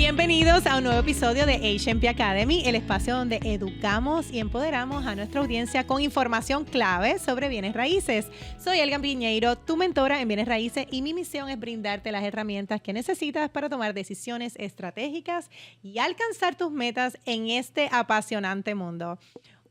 Bienvenidos a un nuevo episodio de HMP Academy, el espacio donde educamos y empoderamos a nuestra audiencia con información clave sobre bienes raíces. Soy Elgan Piñeiro, tu mentora en bienes raíces, y mi misión es brindarte las herramientas que necesitas para tomar decisiones estratégicas y alcanzar tus metas en este apasionante mundo.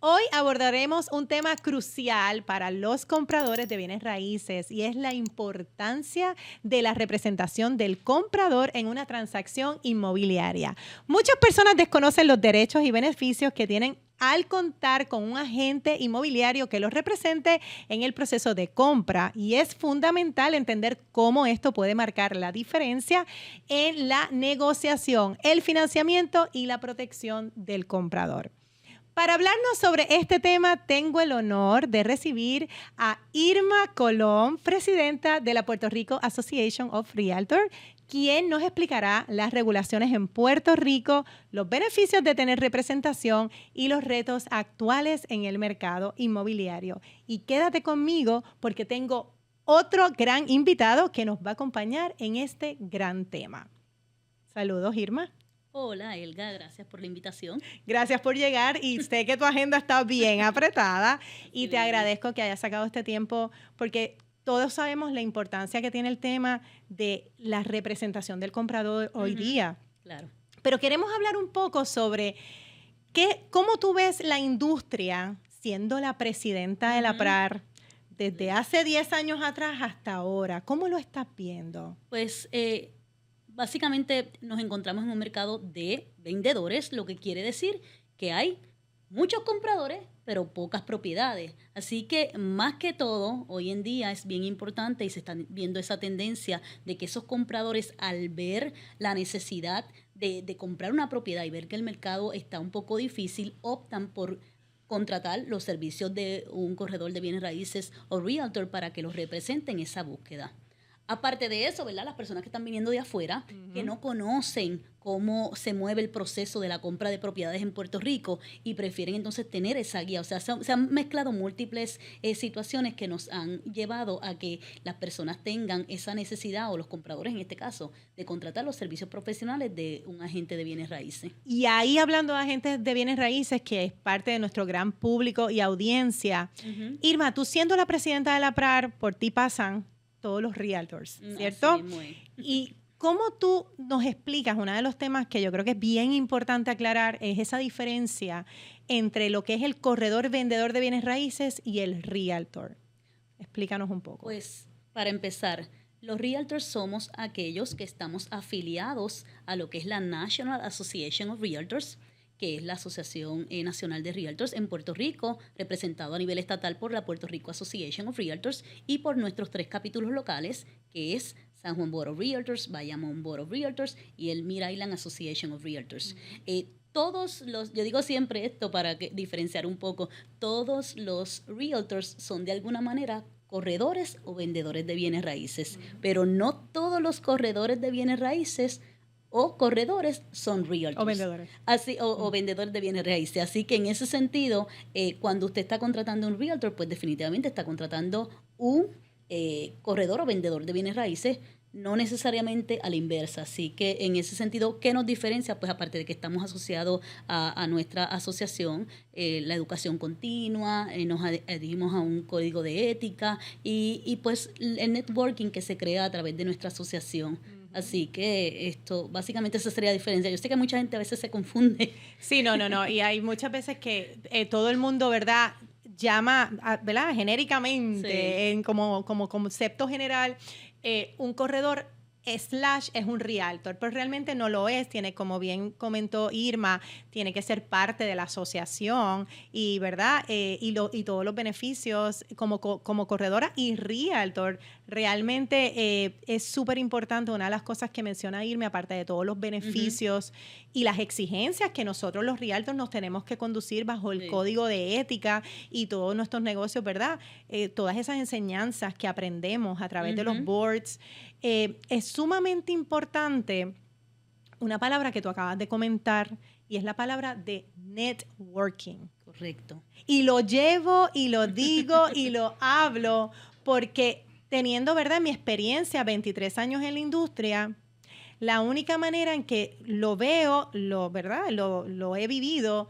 Hoy abordaremos un tema crucial para los compradores de bienes raíces y es la importancia de la representación del comprador en una transacción inmobiliaria. Muchas personas desconocen los derechos y beneficios que tienen al contar con un agente inmobiliario que los represente en el proceso de compra, y es fundamental entender cómo esto puede marcar la diferencia en la negociación, el financiamiento y la protección del comprador. Para hablarnos sobre este tema, tengo el honor de recibir a Irma Colón, presidenta de la Puerto Rico Association of Realtors, quien nos explicará las regulaciones en Puerto Rico, los beneficios de tener representación y los retos actuales en el mercado inmobiliario. Y quédate conmigo porque tengo otro gran invitado que nos va a acompañar en este gran tema. Saludos, Irma. Hola, Elga, gracias por la invitación. Gracias por llegar, y sé que tu agenda está bien apretada y te agradezco que hayas sacado este tiempo porque todos sabemos la importancia que tiene el tema de la representación del comprador hoy día. Claro. Pero queremos hablar un poco sobre cómo tú ves la industria siendo la presidenta de la PRAR desde hace 10 años atrás hasta ahora. ¿Cómo lo estás viendo? Pues básicamente nos encontramos en un mercado de vendedores, lo que quiere decir que hay muchos compradores, pero pocas propiedades. Así que más que todo, hoy en día es bien importante y se está viendo esa tendencia de que esos compradores, al ver la necesidad de comprar una propiedad y ver que el mercado está un poco difícil, optan por contratar los servicios de un corredor de bienes raíces o realtor para que los representen en esa búsqueda. Aparte de eso, ¿verdad? Las personas que están viniendo de afuera, que no conocen cómo se mueve el proceso de la compra de propiedades en Puerto Rico y prefieren entonces tener esa guía. O sea, se han mezclado múltiples situaciones que nos han llevado a que las personas tengan esa necesidad, o los compradores en este caso, de contratar los servicios profesionales de un agente de bienes raíces. Y ahí, hablando de agentes de bienes raíces, que es parte de nuestro gran público y audiencia, Irma, tú siendo la presidenta de la PRAR, por ti pasan todos los realtors, ¿cierto? Y cómo tú nos explicas, uno de los temas que yo creo que es bien importante aclarar es esa diferencia entre lo que es el corredor vendedor de bienes raíces y el realtor. Explícanos un poco. Pues, para empezar, los realtors somos aquellos que estamos afiliados a lo que es la National Association of Realtors, que es la Asociación Nacional de Realtors en Puerto Rico, representado a nivel estatal por la Puerto Rico Association of Realtors y por nuestros 3 capítulos locales, que es San Juan Board of Realtors, Bayamón Board of Realtors y el Mid Island Association of Realtors. Yo digo siempre esto para diferenciar un poco, todos los realtors son de alguna manera corredores o vendedores de bienes raíces, pero no todos los corredores de bienes raíces o corredores son realtors. O vendedores. O vendedores de bienes raíces. Así que en ese sentido, cuando usted está contratando un realtor, pues definitivamente está contratando un corredor o vendedor de bienes raíces, no necesariamente a la inversa. Así que en ese sentido, ¿qué nos diferencia? Pues aparte de que estamos asociados a nuestra asociación, la educación continua, nos adherimos a un código de ética y pues el networking que se crea a través de nuestra asociación. Así que esto, básicamente esa sería la diferencia. Yo sé que mucha gente a veces se confunde. Sí, no. Y hay muchas veces que todo el mundo, ¿verdad?, llama, ¿verdad?, genéricamente, como concepto general, un corredor / es un realtor, pero realmente no lo es. Tiene, como bien comentó Irma, tiene que ser parte de la asociación y, ¿verdad? Y todos los beneficios como corredora y realtor. Realmente es súper importante. Una de las cosas que menciona Irma, aparte de todos los beneficios y las exigencias que nosotros los realtors nos tenemos que conducir bajo el código de ética y todos nuestros negocios, ¿verdad? Todas esas enseñanzas que aprendemos a través de los boards. Es sumamente importante una palabra que tú acabas de comentar, y es la palabra de networking. Correcto. Y lo llevo y lo digo y lo hablo porque teniendo, ¿verdad?, mi experiencia, 23 años en la industria, la única manera en que lo veo, ¿verdad? Lo he vivido,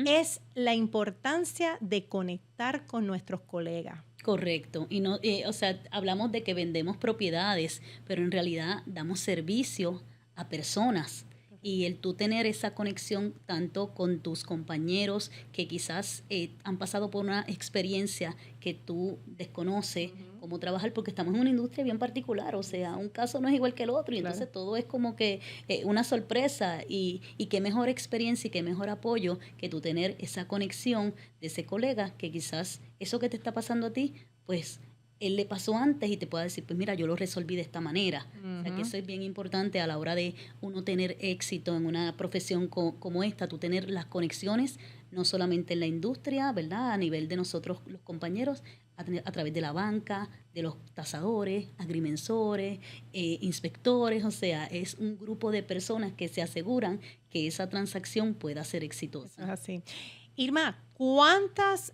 es la importancia de conectar con nuestros colegas. Correcto. Y no, o sea, hablamos de que vendemos propiedades, pero en realidad damos servicio a personas. Y el tú tener esa conexión tanto con tus compañeros que quizás han pasado por una experiencia que tú desconoces cómo trabajar, porque estamos en una industria bien particular, o sea, un caso no es igual que el otro, y entonces todo es como que una sorpresa, y qué mejor experiencia y qué mejor apoyo que tú tener esa conexión de ese colega que quizás eso que te está pasando a ti, pues él le pasó antes y te pueda decir, pues mira, yo lo resolví de esta manera. O sea, que eso es bien importante a la hora de uno tener éxito en una profesión como esta, tú tener las conexiones, no solamente en la industria, ¿verdad? A nivel de nosotros, los compañeros, a través de la banca, de los tasadores, agrimensores, inspectores, o sea, es un grupo de personas que se aseguran que esa transacción pueda ser exitosa. Eso es así. Irma, ¿cuántas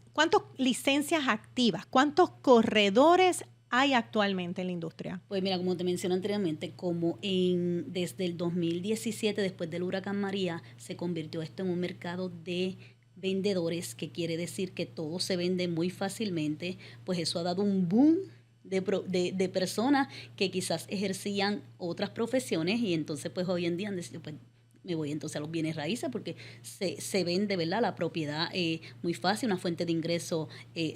licencias activas, cuántos corredores hay actualmente en la industria? Pues mira, como te mencioné anteriormente, desde el 2017, después del huracán María, se convirtió esto en un mercado de vendedores, que quiere decir que todo se vende muy fácilmente, pues eso ha dado un boom de personas que quizás ejercían otras profesiones, y entonces pues hoy en día han decidido, pues me voy entonces a los bienes raíces porque se vende, ¿verdad?, la propiedad muy fácil, una fuente de ingreso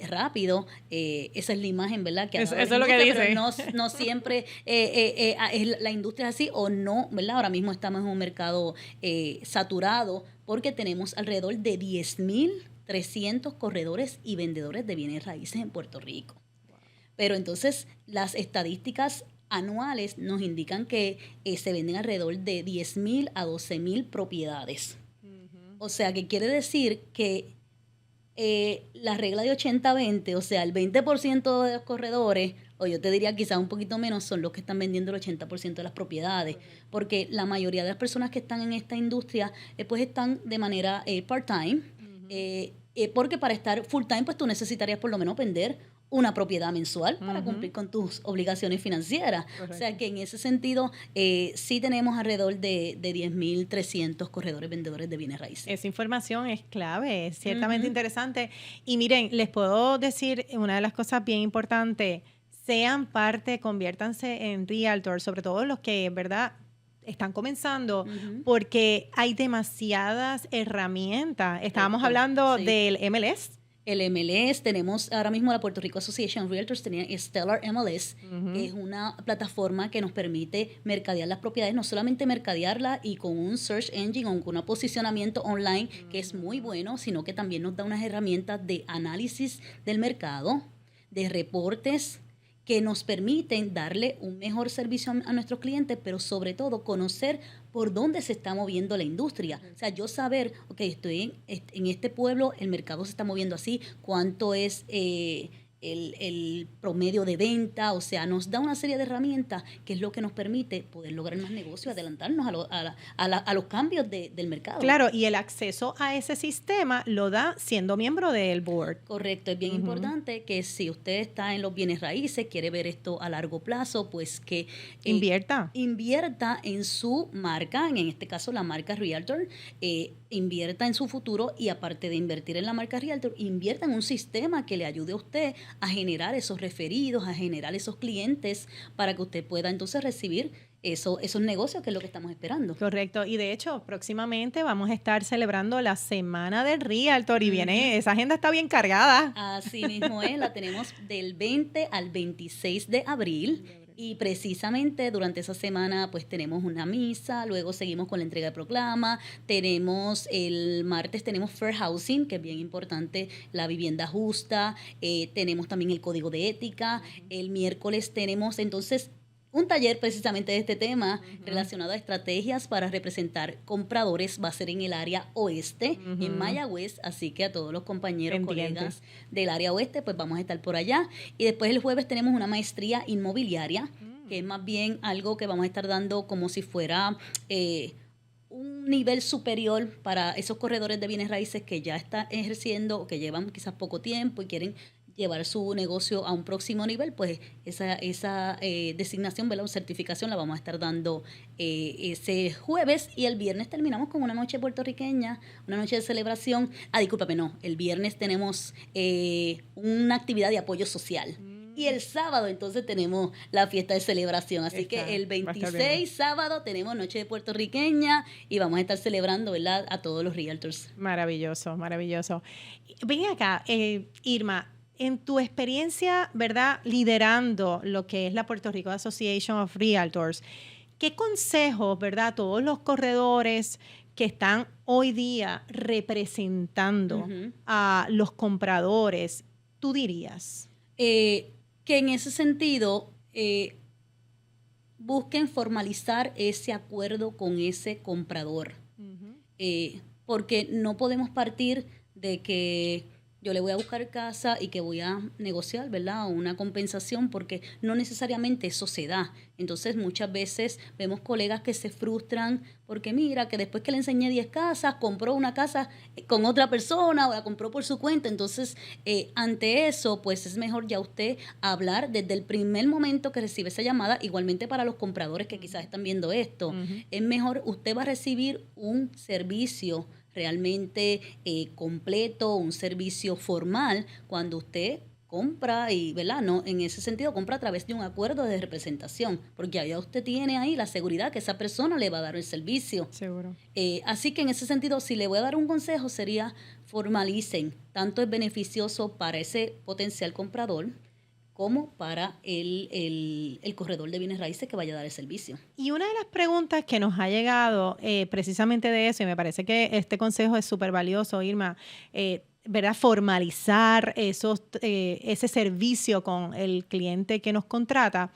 rápido. Esa es la imagen, ¿verdad?, que eso es lo que dice. pero no siempre la industria es así, o no, ¿verdad? Ahora mismo estamos en un mercado saturado porque tenemos alrededor de 10,300 corredores y vendedores de bienes raíces en Puerto Rico. Pero entonces las estadísticas anuales nos indican que se venden alrededor de 10,000 a 12,000 propiedades. O sea, que quiere decir que la regla de 80-20, o sea, el 20% de los corredores, o yo te diría quizás un poquito menos, son los que están vendiendo el 80% de las propiedades, porque la mayoría de las personas que están en esta industria pues están de manera part-time, porque para estar full-time pues tú necesitarías por lo menos vender una propiedad mensual para cumplir con tus obligaciones financieras. Correcto. O sea que en ese sentido sí tenemos alrededor de 10,300 corredores vendedores de bienes raíces. Esa información es clave, es ciertamente interesante. Y miren, les puedo decir una de las cosas bien importantes, sean parte, conviértanse en realtor, sobre todo los que, ¿verdad?, están comenzando, porque hay demasiadas herramientas. Estábamos hablando del MLS. El MLS, tenemos ahora mismo la Puerto Rico Association of Realtors, tenía Stellar MLS, que es una plataforma que nos permite mercadear las propiedades, no solamente mercadearlas y con un search engine o con un posicionamiento online, que es muy bueno, sino que también nos da unas herramientas de análisis del mercado, de reportes, que nos permiten darle un mejor servicio a nuestros clientes, pero sobre todo conocer por dónde se está moviendo la industria. O sea, yo saber, ok, estoy en este pueblo, el mercado se está moviendo así, cuánto es el promedio de venta, o sea, nos da una serie de herramientas que es lo que nos permite poder lograr más negocios, adelantarnos a los cambios del mercado. Claro, y el acceso a ese sistema lo da siendo miembro del board. Correcto, es bien importante que si usted está en los bienes raíces, quiere ver esto a largo plazo, pues que invierta en su marca, en este caso la marca Realtor, invierta en su futuro, y aparte de invertir en la marca Realtor, invierta en un sistema que le ayude a usted a generar esos referidos, a generar esos clientes para que usted pueda entonces recibir esos negocios, que es lo que estamos esperando. Correcto, y de hecho próximamente vamos a estar celebrando la Semana del Realtor y viene, esa agenda está bien cargada. Así mismo es, la tenemos del 20 al 26 de abril. Y precisamente durante esa semana pues tenemos una misa, luego seguimos con la entrega de proclama, tenemos el martes tenemos Fair Housing, que es bien importante, la vivienda justa, tenemos también el código de ética, el miércoles tenemos entonces un taller precisamente de este tema relacionado a estrategias para representar compradores, va a ser en el área oeste, en Mayagüez, así que a todos los compañeros, colegas del área oeste, pues vamos a estar por allá. Y después el jueves tenemos una maestría inmobiliaria, que es más bien algo que vamos a estar dando como si fuera un nivel superior para esos corredores de bienes raíces que ya están ejerciendo o que llevan quizás poco tiempo y quieren llevar su negocio a un próximo nivel, pues esa designación, ¿verdad? O certificación la vamos a estar dando ese jueves, y el viernes terminamos con una noche puertorriqueña, una noche de celebración. Discúlpame, no, el viernes tenemos una actividad de apoyo social. Y el sábado entonces tenemos la fiesta de celebración. Así que el 26 sábado tenemos noche de puertorriqueña y vamos a estar celebrando, ¿verdad?, a todos los realtors. Maravilloso, maravilloso. Ven acá, Irma, en tu experiencia, ¿verdad?, liderando lo que es la Puerto Rico Association of Realtors, ¿qué consejos, ¿verdad?, a todos los corredores que están hoy día representando a los compradores, tú dirías? Que en ese sentido busquen formalizar ese acuerdo con ese comprador. Porque no podemos partir de que yo le voy a buscar casa y que voy a negociar, ¿verdad?, una compensación, porque no necesariamente eso se da. Entonces, muchas veces vemos colegas que se frustran porque mira, que después que le enseñé 10 casas, compró una casa con otra persona o la compró por su cuenta. Entonces, ante eso, pues es mejor ya usted hablar desde el primer momento que recibe esa llamada. Igualmente para los compradores que quizás están viendo esto, es mejor, usted va a recibir un servicio realmente completo, un servicio formal, cuando usted compra y, ¿verdad?, no, en ese sentido compra a través de un acuerdo de representación, porque allá usted tiene ahí la seguridad que esa persona le va a dar el servicio. Seguro. Así que en ese sentido, si le voy a dar un consejo, sería formalicen. Tanto es beneficioso para ese potencial comprador como para el corredor de bienes raíces que vaya a dar el servicio. Y una de las preguntas que nos ha llegado precisamente de eso, y me parece que este consejo es súper valioso, Irma, ¿verdad?, formalizar ese servicio con el cliente que nos contrata.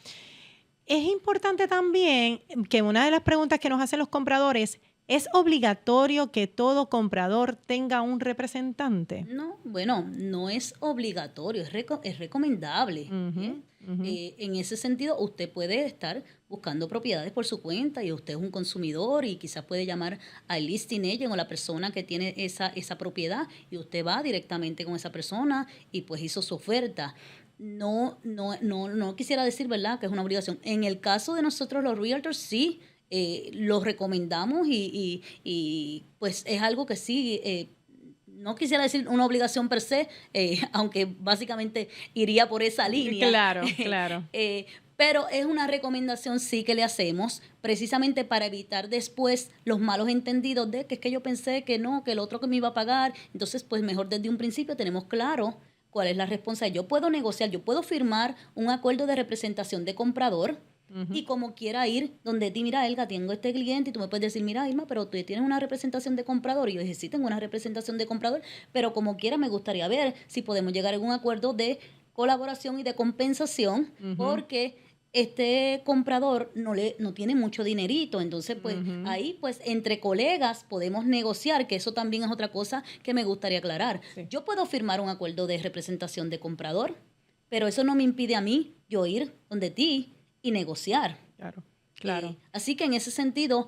Es importante también que una de las preguntas que nos hacen los compradores: ¿es obligatorio que todo comprador tenga un representante? No, bueno, no es obligatorio, es recomendable. En ese sentido, usted puede estar buscando propiedades por su cuenta y usted es un consumidor y quizás puede llamar al listing agent o la persona que tiene esa propiedad, y usted va directamente con esa persona y pues hizo su oferta. No quisiera decir, ¿verdad?, que es una obligación. En el caso de nosotros los realtors, sí, los recomendamos y pues es algo que sí, no quisiera decir una obligación per se, aunque básicamente iría por esa línea. Claro, claro. Pero es una recomendación sí que le hacemos, precisamente para evitar después los malos entendidos de que es que yo pensé que no, que el otro que me iba a pagar. Entonces, pues mejor desde un principio tenemos claro cuál es la responsabilidad. Yo puedo negociar, yo puedo firmar un acuerdo de representación de comprador, y como quiera ir donde ti, mira, Elga, tengo este cliente, y tú me puedes decir, mira, Irma, pero tú tienes una representación de comprador. Y yo dije, sí, tengo una representación de comprador, pero como quiera me gustaría ver si podemos llegar a un acuerdo de colaboración y de compensación, porque este comprador no tiene mucho dinerito. Entonces, pues ahí, pues entre colegas podemos negociar, que eso también es otra cosa que me gustaría aclarar. Sí. Yo puedo firmar un acuerdo de representación de comprador, pero eso no me impide a mí yo ir donde ti y negociar. Claro, claro. Así que en ese sentido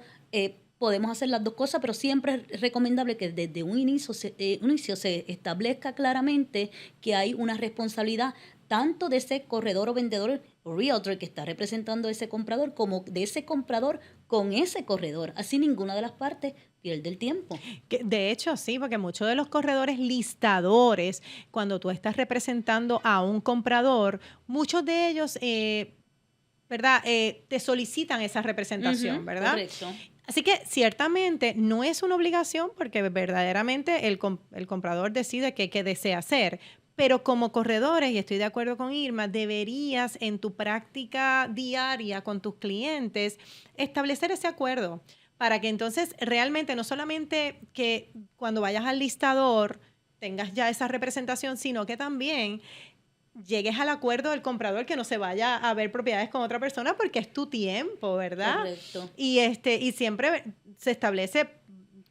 podemos hacer las dos cosas, pero siempre es recomendable que desde un inicio se establezca claramente que hay una responsabilidad tanto de ese corredor o vendedor o realtor que está representando a ese comprador, como de ese comprador con ese corredor. Así ninguna de las partes pierde el tiempo. De hecho, sí, porque muchos de los corredores listadores, cuando tú estás representando a un comprador, muchos de ellos ¿verdad? Te solicitan esa representación, ¿verdad? Correcto. Así que ciertamente no es una obligación, porque verdaderamente el comprador decide qué desea hacer. Pero como corredores, y estoy de acuerdo con Irma, deberías en tu práctica diaria con tus clientes establecer ese acuerdo, para que entonces realmente no solamente que cuando vayas al listador tengas ya esa representación, sino que también llegues al acuerdo del comprador, que no se vaya a ver propiedades con otra persona, porque es tu tiempo, ¿verdad? Correcto. Y siempre se establece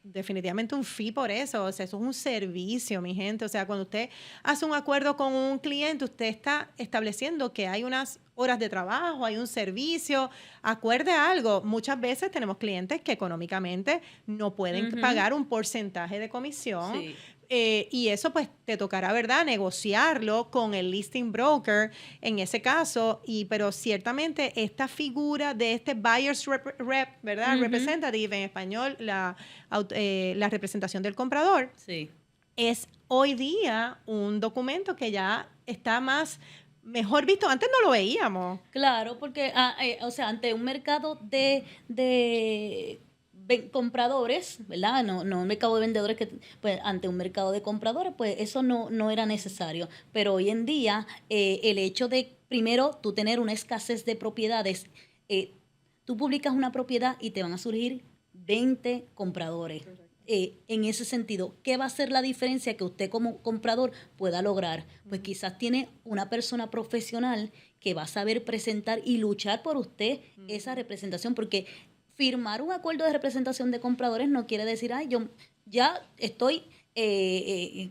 definitivamente un fee por eso. O sea, eso es un servicio, mi gente. O sea, cuando usted hace un acuerdo con un cliente, usted está estableciendo que hay unas horas de trabajo, hay un servicio. Acuerde algo. Muchas veces tenemos clientes que económicamente no pueden pagar un porcentaje de comisión. Sí. Y eso pues te tocará, ¿verdad?, negociarlo con el listing broker en ese caso, pero ciertamente esta figura de este buyer's rep, ¿verdad? Representative, en español, la representación del comprador, sí, es hoy día un documento que ya está mejor visto. Antes no lo veíamos. Claro, porque, ante un mercado de compradores, ¿verdad? No un mercado de vendedores, pues ante un mercado de compradores, pues eso no era necesario. Pero hoy en día, el hecho de, primero, tú tener una escasez de propiedades, tú publicas una propiedad y te van a surgir 20 compradores. En ese sentido, ¿qué va a ser la diferencia que usted como comprador pueda lograr? Pues quizás tiene una persona profesional que va a saber presentar y luchar por usted esa representación, porque firmar un acuerdo de representación de compradores no quiere decir, yo ya estoy,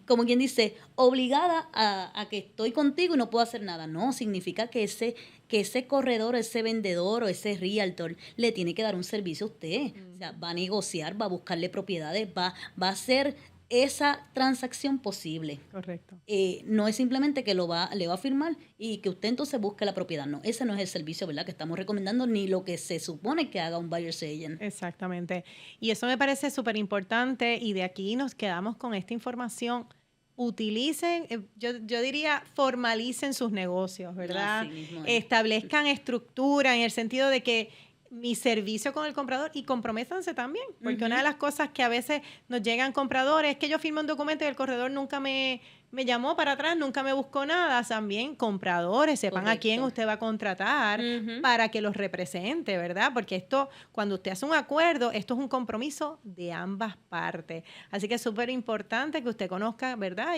como quien dice, obligada a que estoy contigo y no puedo hacer nada. No, significa que ese corredor, ese vendedor o ese realtor le tiene que dar un servicio a usted. O sea, va a negociar, va a buscarle propiedades, va a hacer esa transacción posible. Correcto. No es simplemente que le va a firmar y que usted entonces busque la propiedad. No, ese no es el servicio, ¿verdad?, que estamos recomendando, ni lo que se supone que haga un buyer's agent. Exactamente. Y eso me parece súper importante, y de aquí nos quedamos con esta información. Utilicen, yo diría, formalicen sus negocios, ¿verdad? Así mismo es. Establezcan estructura en el sentido de que mi servicio con el comprador, y comprométanse también, porque una de las cosas que a veces nos llegan compradores es que yo firmo un documento y el corredor nunca me llamó para atrás, nunca me buscó nada. También compradores, sepan a quién usted va a contratar para que los represente, ¿verdad? Porque esto, cuando usted hace un acuerdo, esto es un compromiso de ambas partes. Así que es súper importante que usted conozca, ¿verdad?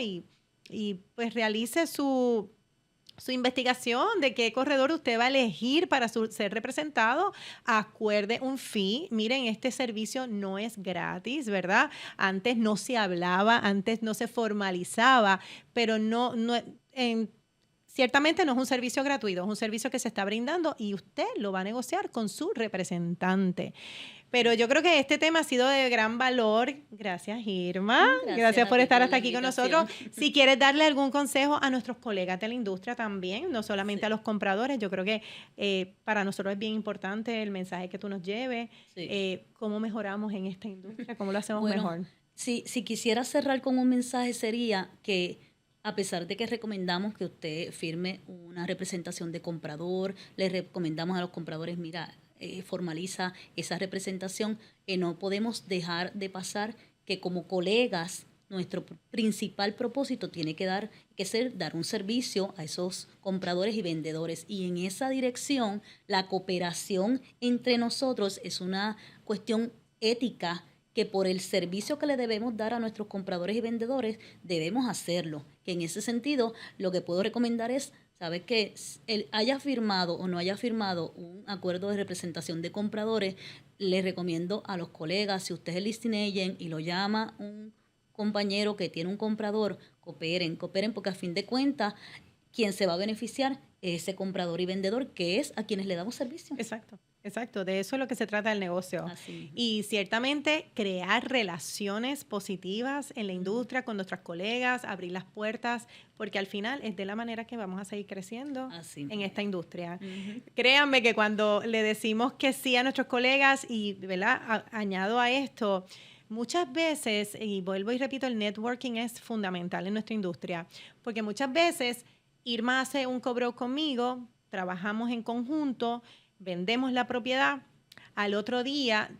Y pues realice su investigación de qué corredor usted va a elegir para ser representado. Acuerde un fee. Miren, este servicio no es gratis, ¿verdad? Antes no se hablaba, antes no se formalizaba, pero ciertamente no es un servicio gratuito, es un servicio que se está brindando y usted lo va a negociar con su representante. Pero yo creo que este tema ha sido de gran valor. Gracias, Irma. Gracias por estar hasta aquí con nosotros. Si quieres darle algún consejo a nuestros colegas de la industria también, no solamente a los compradores, yo creo que para nosotros es bien importante el mensaje que tú nos lleves. ¿Cómo mejoramos en esta industria? ¿Cómo lo hacemos mejor? Si quisiera cerrar con un mensaje, sería que a pesar de que recomendamos que usted firme una representación de comprador, le recomendamos a los compradores, mira, formaliza esa representación, no podemos dejar de pasar que como colegas nuestro principal propósito tiene que ser dar un servicio a esos compradores y vendedores, y en esa dirección la cooperación entre nosotros es una cuestión ética, que por el servicio que le debemos dar a nuestros compradores y vendedores debemos hacerlo. Que en ese sentido lo que puedo recomendar es, ¿sabes qué? Él haya firmado o no haya firmado un acuerdo de representación de compradores, le recomiendo a los colegas, si usted es el listing agent y lo llama un compañero que tiene un comprador, cooperen, porque a fin de cuentas, quien se va a beneficiar es ese comprador y vendedor, que es a quienes le damos servicio. Exacto, de eso es lo que se trata el negocio. Y ciertamente crear relaciones positivas en la industria con nuestros colegas, abrir las puertas, porque al final es de la manera que vamos a seguir creciendo en esta industria. Créanme que cuando le decimos que sí a nuestros colegas, y ¿verdad? Añado a esto, muchas veces, y vuelvo y repito, el networking es fundamental en nuestra industria, porque muchas veces Irma hace un cobro conmigo, trabajamos en conjunto, vendemos la propiedad, al otro día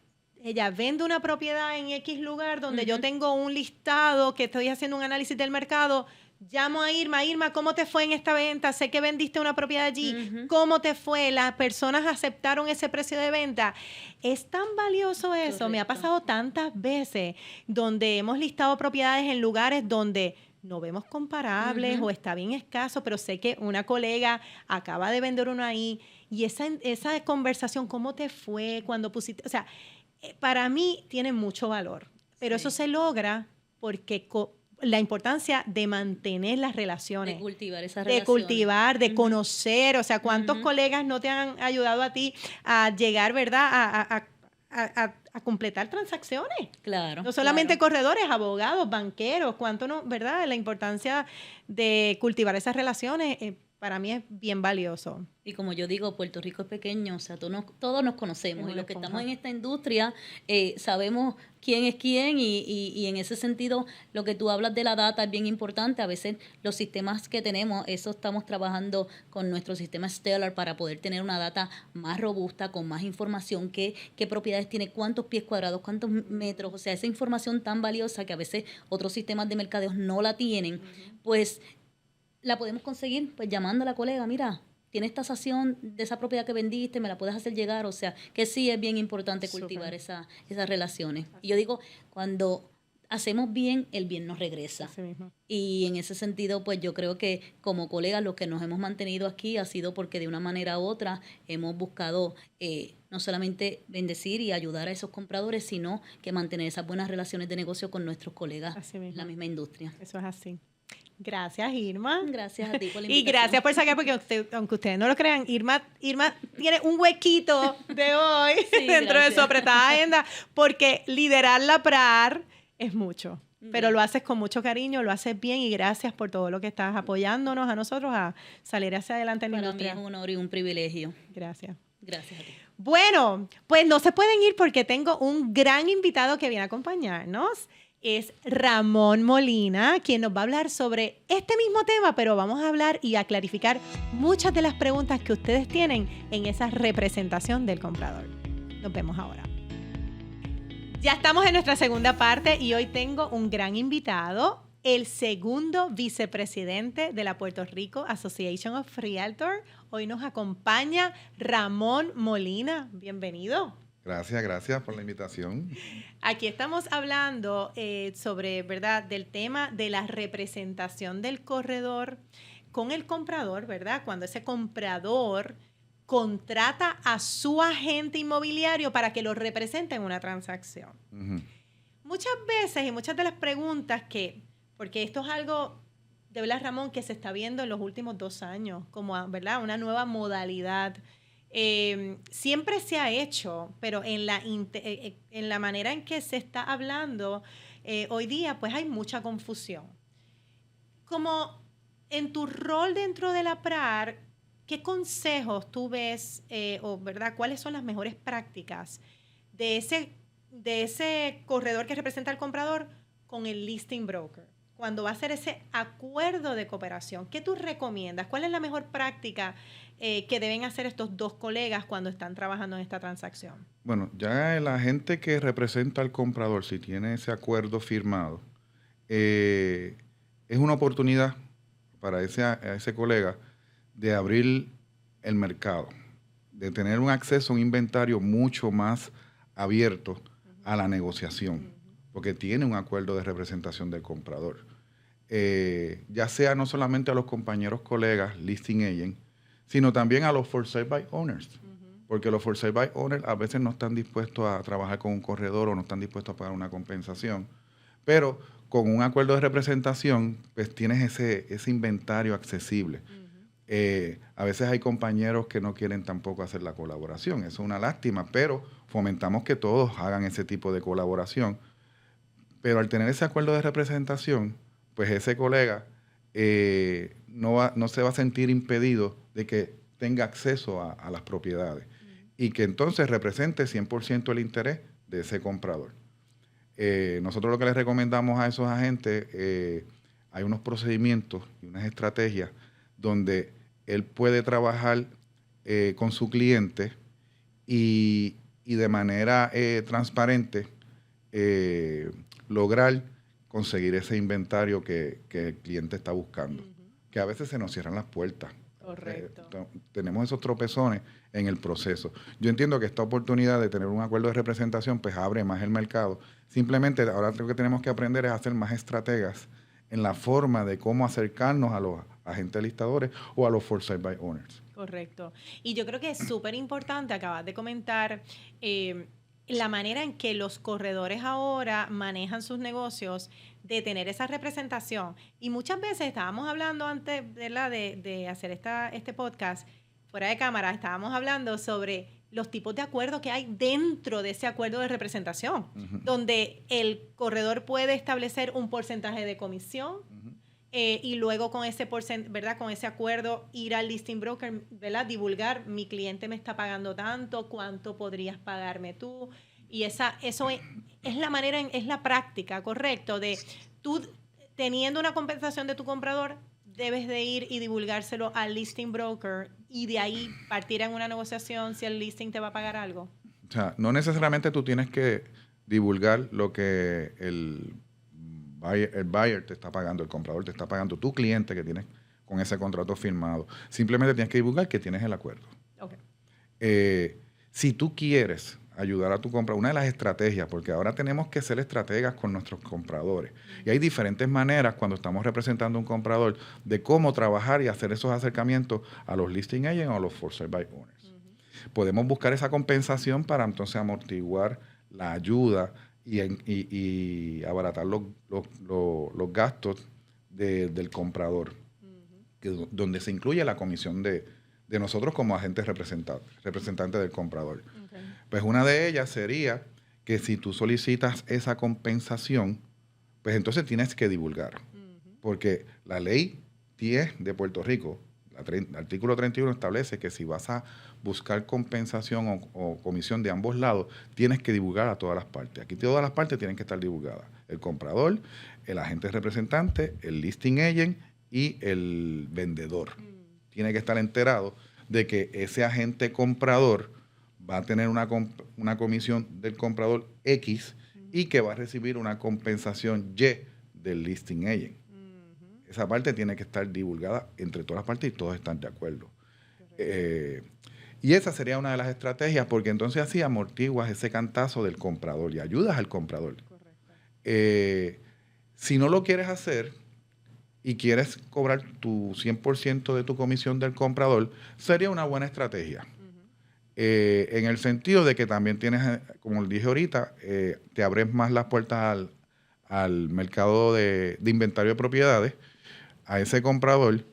ella vende una propiedad en X lugar donde yo tengo un listado, que estoy haciendo un análisis del mercado, llamo a Irma, ¿cómo te fue en esta venta? Sé que vendiste una propiedad allí, ¿cómo te fue? ¿Las personas aceptaron ese precio de venta? Es tan valioso eso. Correcto. Me ha pasado tantas veces donde hemos listado propiedades en lugares donde no vemos comparables o está bien escaso, pero sé que una colega acaba de vender uno ahí, y esa conversación, ¿cómo te fue cuando pusiste? O sea, para mí tiene mucho valor, pero eso se logra porque la importancia de mantener las relaciones. De cultivar esas relaciones. De cultivar, de conocer. O sea, ¿cuántos colegas no te han ayudado a ti a llegar, ¿verdad? A a completar transacciones. Claro. No solamente claro. corredores, abogados, banqueros, cuánto no, ¿verdad? La importancia de cultivar esas relaciones para mí es bien valioso. Y como yo digo, Puerto Rico es pequeño, o sea, todos nos conocemos y los que estamos en esta industria sabemos quién es quién y en ese sentido lo que tú hablas de la data es bien importante. A veces los sistemas que tenemos, eso estamos trabajando con nuestro sistema Stellar para poder tener una data más robusta, con más información, qué propiedades tiene, cuántos pies cuadrados, cuántos metros, o sea, esa información tan valiosa que a veces otros sistemas de mercadeos no la tienen, pues la podemos conseguir pues llamando a la colega, mira, tienes tasación de esa propiedad que vendiste, me la puedes hacer llegar, o sea, que sí es bien importante cultivar esas relaciones. Y yo digo, cuando hacemos bien, el bien nos regresa. Así mismo. Y en ese sentido, pues yo creo que como colegas los que nos hemos mantenido aquí ha sido porque de una manera u otra hemos buscado no solamente bendecir y ayudar a esos compradores, sino que mantener esas buenas relaciones de negocio con nuestros colegas en la misma industria. Eso es así. Gracias, Irma. Gracias a ti por la invitación. Y gracias por sacar, porque aunque ustedes no lo crean, Irma tiene un huequito de hoy dentro de su apretada agenda, porque liderar la PRAR es mucho. Pero lo haces con mucho cariño, lo haces bien y gracias por todo lo que estás apoyándonos a nosotros a salir hacia adelante en la industria. Para mí es un honor y un privilegio. Gracias. Gracias a ti. Bueno, pues no se pueden ir porque tengo un gran invitado que viene a acompañarnos. Es Ramón Molina, quien nos va a hablar sobre este mismo tema, pero vamos a hablar y a clarificar muchas de las preguntas que ustedes tienen en esa representación del comprador. Nos vemos ahora. Ya estamos en nuestra segunda parte y hoy tengo un gran invitado, el segundo vicepresidente de la Puerto Rico Association of Realtors. Hoy nos acompaña Ramón Molina. Bienvenido. Gracias por la invitación. Aquí estamos hablando sobre, ¿verdad?, del tema de la representación del corredor con el comprador, ¿verdad? Cuando ese comprador contrata a su agente inmobiliario para que lo represente en una transacción. Uh-huh. Muchas veces y muchas de las preguntas porque esto es algo, de verdad, Ramón, que se está viendo en los últimos 2 años, como, ¿verdad?, una nueva modalidad. Siempre se ha hecho, pero en la manera en que se está hablando hoy día, pues hay mucha confusión. Como en tu rol dentro de la PRAR, ¿qué consejos tú ves, ¿verdad? ¿Cuáles son las mejores prácticas de ese corredor que representa al comprador con el listing broker? Cuando va a hacer ese acuerdo de cooperación, ¿qué tú recomiendas? ¿Cuál es la mejor práctica que deben hacer estos dos colegas cuando están trabajando en esta transacción? Bueno, ya el agente que representa al comprador, si tiene ese acuerdo firmado, es una oportunidad para ese colega de abrir el mercado, de tener un acceso a un inventario mucho más abierto a la negociación, porque tiene un acuerdo de representación del comprador. Ya sea no solamente a los compañeros colegas, listing agent, sino también a los for sale by owners, porque los for sale by owners a veces no están dispuestos a trabajar con un corredor o no están dispuestos a pagar una compensación, pero con un acuerdo de representación, pues tienes ese inventario accesible. A veces hay compañeros que no quieren tampoco hacer la colaboración, eso es una lástima, pero fomentamos que todos hagan ese tipo de colaboración. Pero al tener ese acuerdo de representación, pues ese colega no se va a sentir impedido de que tenga acceso a las propiedades y que entonces represente 100% el interés de ese comprador. Nosotros lo que les recomendamos a esos agentes, hay unos procedimientos y unas estrategias donde él puede trabajar con su cliente y de manera transparente lograr conseguir ese inventario que el cliente está buscando, que a veces se nos cierran las puertas. Correcto. Tenemos esos tropezones en el proceso. Yo entiendo que esta oportunidad de tener un acuerdo de representación pues abre más el mercado. Simplemente ahora lo que tenemos que aprender es hacer más estrategias en la forma de cómo acercarnos a los agentes listadores o a los for sale by owners. Correcto. Y yo creo que es súper importante, acabas de comentar, la manera en que los corredores ahora manejan sus negocios, de tener esa representación. Y muchas veces estábamos hablando antes de hacer este podcast, fuera de cámara, estábamos hablando sobre los tipos de acuerdo que hay dentro de ese acuerdo de representación, donde el corredor puede establecer un porcentaje de comisión y luego con ese ¿verdad? Con ese acuerdo ir al listing broker, ¿verdad? Divulgar, mi cliente me está pagando tanto, ¿cuánto podrías pagarme tú? Y eso es la manera, es la práctica, correcto, de tú teniendo una compensación de tu comprador, debes de ir y divulgárselo al listing broker y de ahí partir en una negociación si el listing te va a pagar algo. O sea, no necesariamente tú tienes que divulgar lo que el buyer te está pagando, el comprador te está pagando, tu cliente que tienes con ese contrato firmado. Simplemente tienes que divulgar que tienes el acuerdo. Okay. Si tú quieres ayudar a tu comprador, una de las estrategias, porque ahora tenemos que ser estrategas con nuestros compradores. Y hay diferentes maneras cuando estamos representando a un comprador de cómo trabajar y hacer esos acercamientos a los listing agents o a los for sale by owners. Podemos buscar esa compensación para entonces amortiguar la ayuda y abaratar los gastos del comprador, donde se incluye la comisión de nosotros como agentes representantes del comprador. Okay. Pues una de ellas sería que si tú solicitas esa compensación, pues entonces tienes que divulgar. Porque la ley 10 de Puerto Rico, el artículo 31 establece que si vas a buscar compensación o comisión de ambos lados, tienes que divulgar a todas las partes. Aquí todas las partes tienen que estar divulgadas. El comprador, el agente representante, el listing agent y el vendedor. Tiene que estar enterado de que ese agente comprador va a tener una comisión del comprador X y que va a recibir una compensación Y del listing agent. Esa parte tiene que estar divulgada entre todas las partes y todos están de acuerdo. Y esa sería una de las estrategias, porque entonces así amortiguas ese cantazo del comprador y ayudas al comprador. Si no lo quieres hacer y quieres cobrar tu 100% de tu comisión del comprador, sería una buena estrategia. En el sentido de que también tienes, como dije ahorita, te abres más las puertas al mercado de inventario de propiedades, a ese comprador,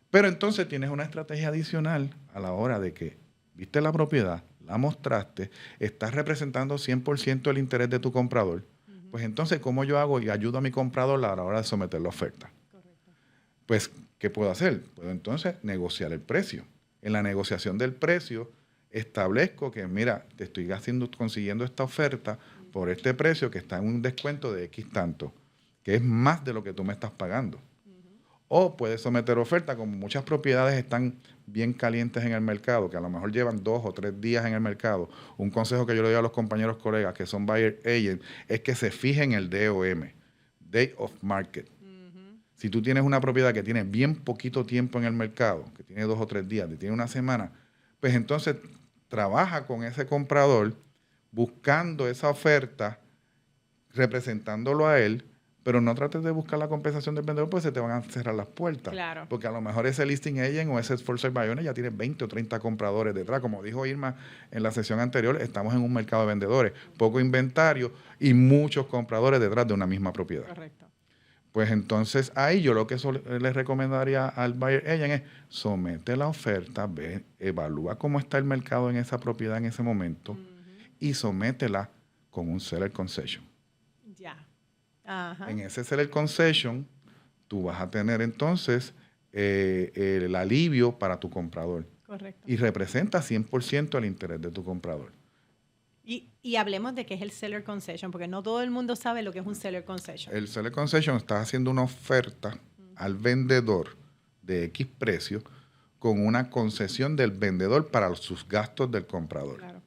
pero entonces tienes una estrategia adicional a la hora de que viste la propiedad, la mostraste, estás representando 100% el interés de tu comprador, pues entonces, ¿cómo yo hago y ayudo a mi comprador a la hora de someter la oferta? Correcto. Pues, ¿qué puedo hacer? Puedo entonces negociar el precio. En la negociación del precio, establezco que, mira, te estoy consiguiendo esta oferta por este precio que está en un descuento de X tanto, que es más de lo que tú me estás pagando. O puedes someter oferta, como muchas propiedades están bien calientes en el mercado, que a lo mejor llevan 2 o 3 días en el mercado. Un consejo que yo le doy a los compañeros colegas que son buyer agent es que se fijen el DOM, Day of Market. Si tú tienes una propiedad que tiene bien poquito tiempo en el mercado, que tiene 2 o 3 días, que tiene una semana, pues entonces trabaja con ese comprador buscando esa oferta, representándolo a él, pero no trates de buscar la compensación del vendedor, pues se te van a cerrar las puertas. Claro. Porque a lo mejor ese listing agent o ese for sale by owner ya tiene 20 o 30 compradores detrás. Como dijo Irma en la sesión anterior, estamos en un mercado de vendedores, poco inventario y muchos compradores detrás de una misma propiedad. Correcto. Pues entonces ahí yo lo que les recomendaría al buyer agent es somete la oferta, ve, evalúa cómo está el mercado en esa propiedad en ese momento y sométela con un seller concession. Ya. Ajá. En ese seller concession, tú vas a tener entonces el alivio para tu comprador. Correcto. Y representa 100% el interés de tu comprador. Y hablemos de qué es el seller concession, porque no todo el mundo sabe lo que es un seller concession. El seller concession está haciendo una oferta al vendedor de X precio con una concesión del vendedor para sus gastos del comprador. Claro.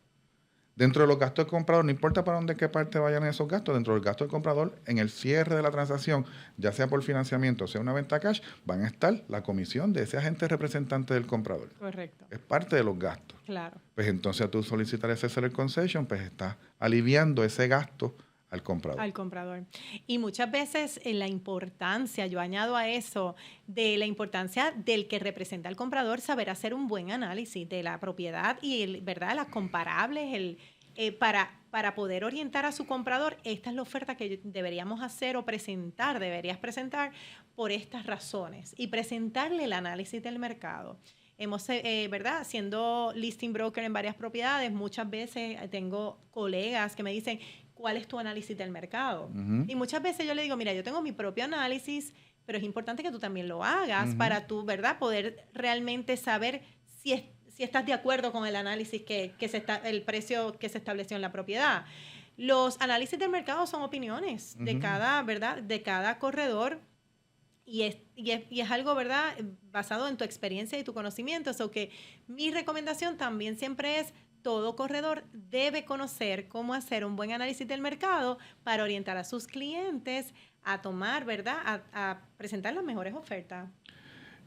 Dentro de los gastos del comprador, no importa para dónde, qué parte vayan esos gastos, dentro del gasto del comprador, en el cierre de la transacción, ya sea por financiamiento o sea una venta cash, van a estar la comisión de ese agente representante del comprador. Correcto. Es parte de los gastos. Claro. Pues entonces a tú solicitar ese seller concession, pues estás aliviando ese gasto al comprador. Al comprador. Y muchas veces la importancia, yo añado a eso, de la importancia del que representa al comprador, saber hacer un buen análisis de la propiedad y, ¿verdad?, las comparables, para poder orientar a su comprador, esta es la oferta que deberíamos hacer o deberías presentar por estas razones y presentarle el análisis del mercado. hemos, ¿verdad? Siendo listing broker en varias propiedades, muchas veces tengo colegas que me dicen, ¿cuál es tu análisis del mercado? Y muchas veces yo le digo, mira, yo tengo mi propio análisis, pero es importante que tú también lo hagas para tú, ¿verdad? Poder realmente saber si estás de acuerdo con el análisis el precio que se estableció en la propiedad. Los análisis del mercado son opiniones de cada, ¿verdad? De cada corredor. Y es algo, ¿verdad?, basado en tu experiencia y tu conocimiento. So que mi recomendación también siempre es, todo corredor debe conocer cómo hacer un buen análisis del mercado para orientar a sus clientes a tomar, ¿verdad?, a presentar las mejores ofertas.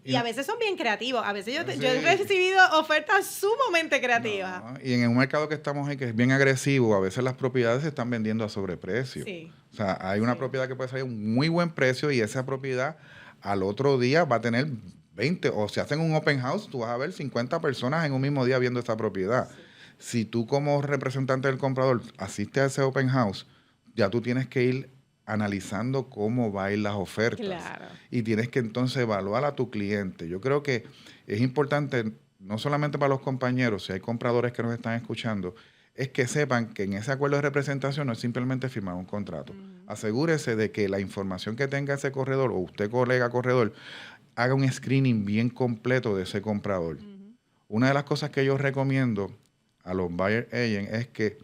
Y a veces son bien creativos. A veces yo he recibido ofertas sumamente creativas. No, y en un mercado que estamos ahí que es bien agresivo, a veces las propiedades se están vendiendo a sobreprecio. Sí. O sea, hay una propiedad que puede salir a un muy buen precio y esa propiedad al otro día va a tener 20, o si hacen un open house, tú vas a ver 50 personas en un mismo día viendo esa propiedad. Sí. Si tú como representante del comprador asistes a ese open house, ya tú tienes que ir analizando cómo va a ir las ofertas. Claro. Y tienes que entonces evaluar a tu cliente. Yo creo que es importante, no solamente para los compañeros, si hay compradores que nos están escuchando, es que sepan que en ese acuerdo de representación no es simplemente firmar un contrato. Asegúrese de que la información que tenga ese corredor, o usted, colega corredor, haga un screening bien completo de ese comprador. Una de las cosas que yo recomiendo a los buyer agents es que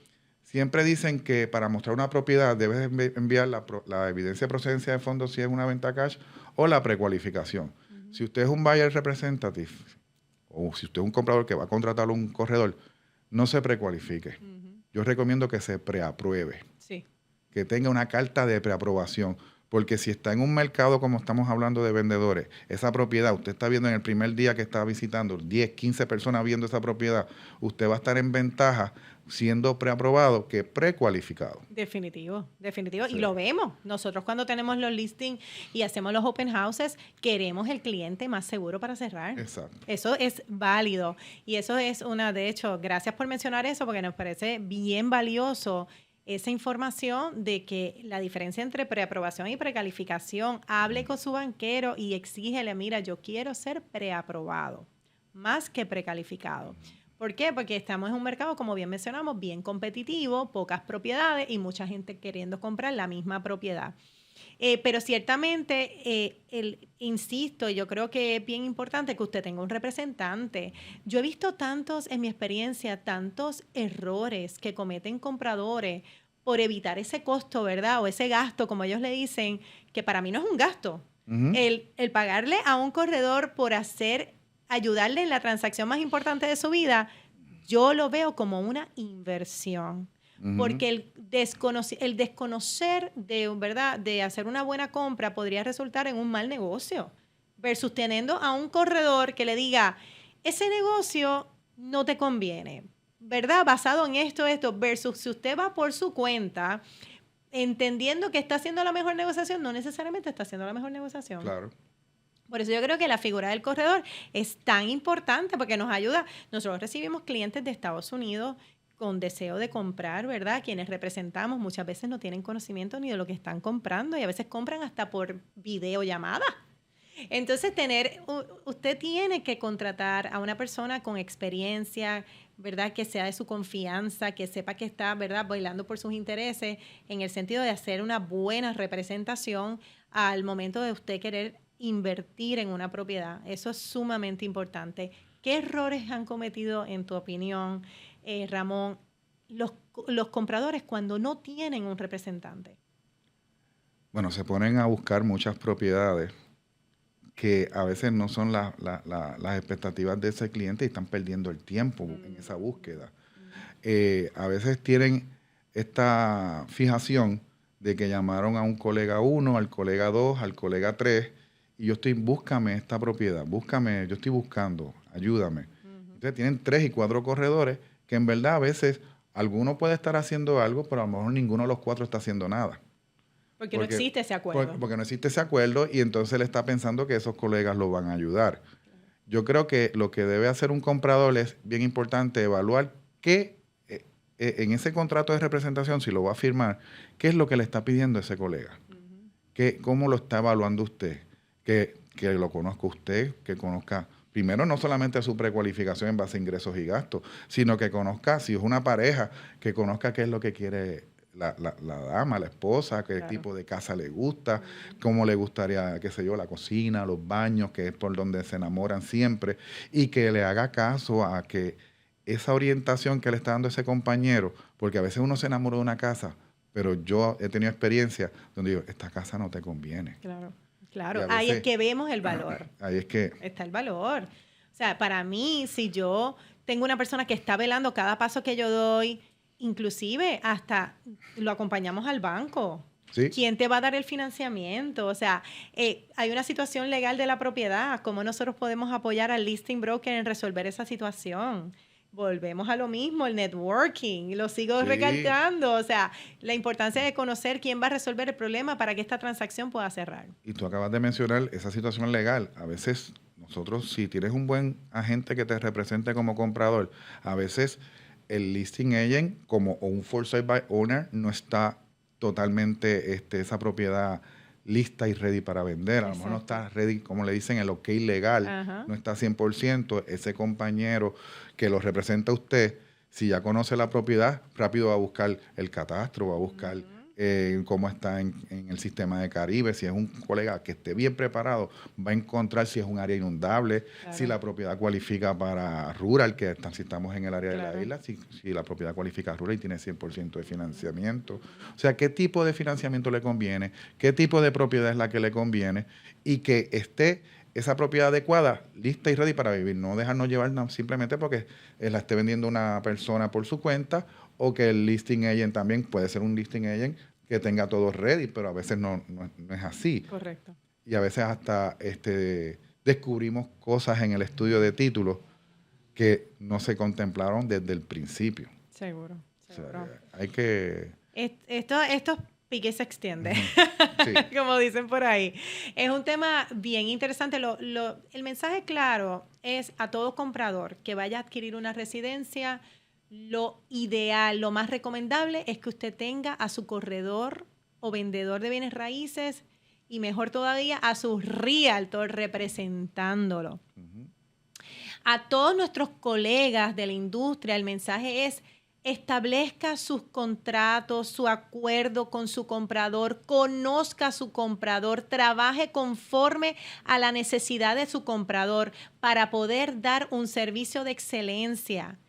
siempre dicen que para mostrar una propiedad debes enviar la evidencia de procedencia de fondos si es una venta cash o la precualificación. Si usted es un buyer representative o si usted es un comprador que va a contratar a un corredor, no se precualifique. Yo recomiendo que se preapruebe. Sí. Que tenga una carta de preaprobación. Porque si está en un mercado como estamos hablando de vendedores, esa propiedad, usted está viendo en el primer día que está visitando, 10, 15 personas viendo esa propiedad, usted va a estar en ventaja siendo preaprobado que precualificado. Definitivo. Sí. Y lo vemos. Nosotros cuando tenemos los listings y hacemos los open houses, queremos el cliente más seguro para cerrar. Exacto. Eso es válido. Y eso es de hecho, gracias por mencionar eso porque nos parece bien valioso esa información de que la diferencia entre preaprobación y precalificación, hable con su banquero y exígele, mira, yo quiero ser preaprobado, más que precalificado. ¿Por qué? Porque estamos en un mercado, como bien mencionamos, bien competitivo, pocas propiedades y mucha gente queriendo comprar la misma propiedad. Pero ciertamente, insisto, yo creo que es bien importante que usted tenga un representante. Yo he visto en mi experiencia, tantos errores que cometen compradores por evitar ese costo, ¿verdad? O ese gasto, como ellos le dicen, que para mí no es un gasto. El pagarle a un corredor por ayudarle en la transacción más importante de su vida, yo lo veo como una inversión. Porque el desconocer de hacer una buena compra podría resultar en un mal negocio, versus teniendo a un corredor que le diga, ese negocio no te conviene, ¿verdad? Basado en esto, versus si usted va por su cuenta, entendiendo que está haciendo la mejor negociación, no necesariamente está haciendo la mejor negociación. Claro. Por eso yo creo que la figura del corredor es tan importante porque nos ayuda. Nosotros recibimos clientes de Estados Unidos con deseo de comprar, ¿verdad? Quienes representamos muchas veces no tienen conocimiento ni de lo que están comprando y a veces compran hasta por videollamada. Entonces, usted tiene que contratar a una persona con experiencia, ¿verdad? Que sea de su confianza, que sepa que está, ¿verdad?, bailando por sus intereses, en el sentido de hacer una buena representación al momento de usted querer invertir en una propiedad. Eso es sumamente importante. ¿Qué errores han cometido, en tu opinión, Ramón, los compradores cuando no tienen un representante? Bueno, se ponen a buscar muchas propiedades que a veces no son las expectativas de ese cliente y están perdiendo el tiempo en esa búsqueda. A veces tienen esta fijación de que llamaron a un colega 1, al colega 2, al colega 3, y búscame esta propiedad, yo estoy buscando, ayúdame. Entonces tienen 3 y 4 corredores que en verdad a veces alguno puede estar haciendo algo, pero a lo mejor ninguno de los 4 está haciendo nada. Porque no existe ese acuerdo. Porque no existe ese acuerdo y entonces él está pensando que esos colegas lo van a ayudar. Yo creo que lo que debe hacer un comprador es bien importante evaluar qué en ese contrato de representación, si lo va a firmar, qué es lo que le está pidiendo ese colega. ¿Cómo lo está evaluando usted? Que lo conozca usted, que conozca primero no solamente su precualificación en base a ingresos y gastos, sino que conozca, si es una pareja, que conozca qué es lo que quiere la dama, la esposa, qué tipo de casa le gusta, cómo le gustaría, qué sé yo, la cocina, los baños, que es por donde se enamoran siempre, y que le haga caso a que esa orientación que le está dando ese compañero, porque a veces uno se enamora de una casa, pero yo he tenido experiencia donde digo, esta casa no te conviene. Claro, ahí es que vemos el valor. Ahí es que está el valor. O sea, para mí, si yo tengo una persona que está velando cada paso que yo doy, inclusive hasta lo acompañamos al banco. ¿sí? ¿Quién te va a dar el financiamiento? O sea, hay una situación legal de la propiedad. ¿Cómo nosotros podemos apoyar al listing broker en resolver esa situación? Volvemos a lo mismo, el networking, lo sigo recalcando, o sea, la importancia de conocer quién va a resolver el problema para que esta transacción pueda cerrar. Y tú acabas de mencionar esa situación legal. A veces nosotros, si tienes un buen agente que te represente como comprador, a veces el listing agent o un foresight by owner no está totalmente esa propiedad lista y ready para vender. A lo mejor no está ready, como le dicen, el OK legal, no está 100%. Ese compañero que lo representa a usted, si ya conoce la propiedad, rápido va a buscar el catastro, va a buscar cómo está en el sistema de Caribe. Si es un colega que esté bien preparado, va a encontrar si es un área inundable, si la propiedad cualifica para rural, si estamos en el área de la isla, si la propiedad cualifica rural y tiene 100% de financiamiento. O sea, ¿qué tipo de financiamiento le conviene? ¿Qué tipo de propiedad es la que le conviene? Y que esté esa propiedad adecuada, lista y ready para vivir. No dejarnos llevar simplemente porque la esté vendiendo una persona por su cuenta, o que el listing agent también puede ser un listing agent que tenga todo ready, pero a veces no es así. Correcto. Y a veces hasta descubrimos cosas en el estudio de títulos que no se contemplaron desde el principio. Seguro. O sea, hay que... Estos piques se extiende, Sí. como dicen por ahí. Es un tema bien interesante. El mensaje claro es a todo comprador que vaya a adquirir una residencia. Lo ideal, lo más recomendable es que usted tenga a su corredor o vendedor de bienes raíces y mejor todavía a su realtor representándolo. A todos nuestros colegas de la industria, el mensaje es: establezca sus contratos, su acuerdo con su comprador, conozca a su comprador, trabaje conforme a la necesidad de su comprador para poder dar un servicio de excelencia.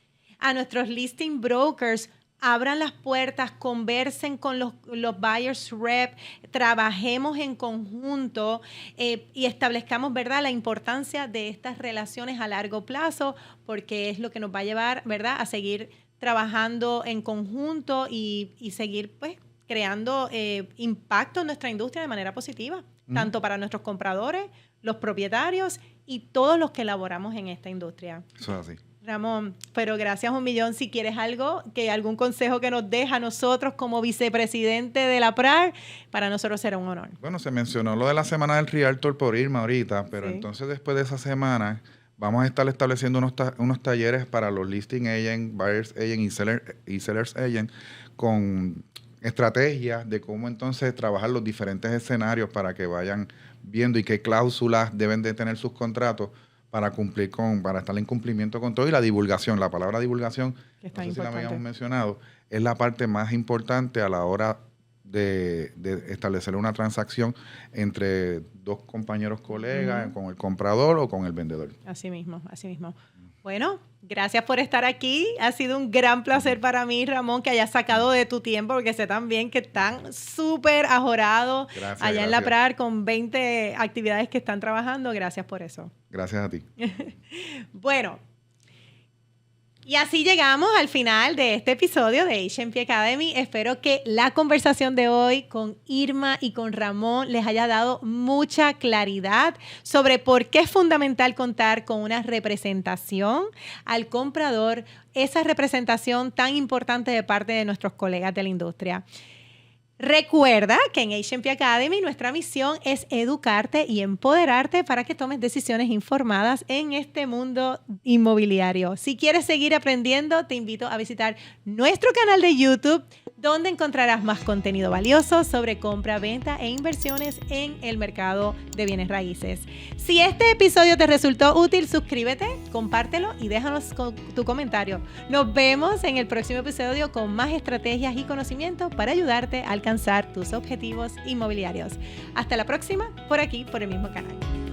A nuestros listing brokers, abran las puertas, conversen con los buyers rep, trabajemos en conjunto y establezcamos, ¿verdad?, la importancia de estas relaciones a largo plazo, porque es lo que nos va a llevar, ¿verdad?, a seguir trabajando en conjunto y seguir, pues, creando impacto en nuestra industria de manera positiva, tanto para nuestros compradores, los propietarios y todos los que elaboramos en esta industria. Eso es así. Ramón, pero gracias un millón. Si quieres algún consejo que nos deja a nosotros como vicepresidente de la PRAR, para nosotros será un honor. Bueno, se mencionó lo de la semana del Realtor por Irma ahorita, pero entonces después de esa semana vamos a estar estableciendo unos talleres para los listing agent, buyers agent y sellers agent con estrategias de cómo entonces trabajar los diferentes escenarios para que vayan viendo y qué cláusulas deben de tener sus contratos para estar en cumplimiento con todo. Y la divulgación, la palabra divulgación, no sé si la habíamos mencionado, es la parte más importante a la hora de establecer una transacción entre dos compañeros colegas, con el comprador o con el vendedor. Así mismo, así mismo. Bueno, gracias por estar aquí. Ha sido un gran placer para mí, Ramón, que hayas sacado de tu tiempo, porque sé también que están súper ajorados allá en la PRAR con 20 actividades que están trabajando. Gracias por eso. Gracias a ti. Bueno, y así llegamos al final de este episodio de HMP Academy. Espero que la conversación de hoy con Irma y con Ramón les haya dado mucha claridad sobre por qué es fundamental contar con una representación al comprador, esa representación tan importante de parte de nuestros colegas de la industria. Recuerda que en HMP Academy nuestra misión es educarte y empoderarte para que tomes decisiones informadas en este mundo inmobiliario. Si quieres seguir aprendiendo, te invito a visitar nuestro canal de YouTube, donde encontrarás más contenido valioso sobre compra, venta e inversiones en el mercado de bienes raíces. Si este episodio te resultó útil, suscríbete, compártelo y déjanos tu comentario. Nos vemos en el próximo episodio con más estrategias y conocimientos para ayudarte a alcanzar tus objetivos inmobiliarios. Hasta la próxima, por aquí, por el mismo canal.